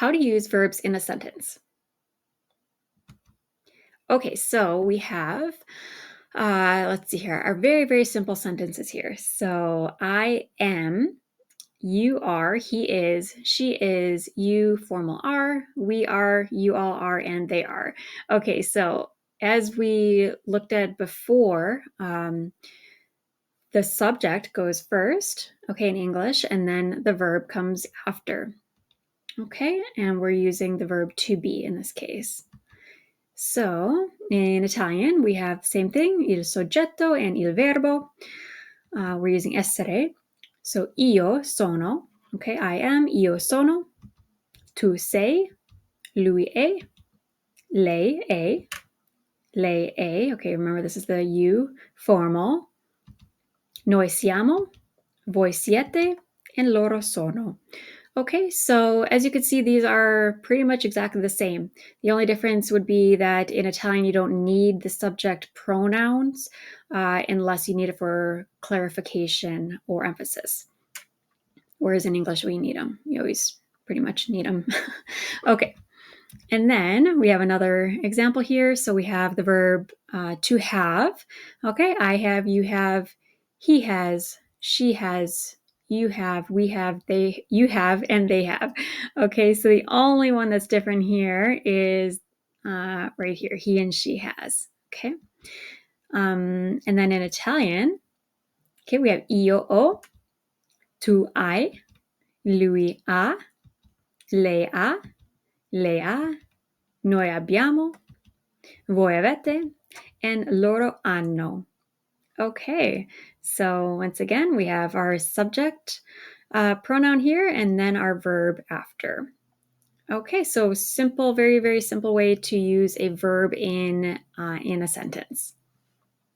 how to use verbs in a sentence. Okay, so we have, let's see here, our very, very simple sentences here. So I am, you are, he is, she is, you, formal are, we are, you all are, and they are. Okay, so as we looked at before, the subject goes first, okay, in English, and then the verb comes after. Okay, and we're using the verb to be in this case. So in Italian, we have the same thing, il soggetto and il verbo. We're using essere. So io sono, okay, I am, io sono. Tu sei, lui è, lei è, lei è. Okay, remember this is the you formal. Noi siamo, voi siete, and loro sono. Okay, so as you can see, these are pretty much exactly the same. The only difference would be that in Italian, you don't need the subject pronouns unless you need it for clarification or emphasis. Whereas in English, we need them. You always pretty much need them. Okay, and then we have another example here. So we have the verb to have. Okay, I have, you have, he has, she has, you have, we have, you have, and they have. Okay, so the only one that's different here is right here, he and she has. Okay, and then in Italian, okay, we have io ho, tu hai, lui ha, lei ha, noi abbiamo, voi avete, and loro hanno. Okay, so once again, we have our subject pronoun here and then our verb after. Okay, so simple, very, very simple way to use a verb in a sentence.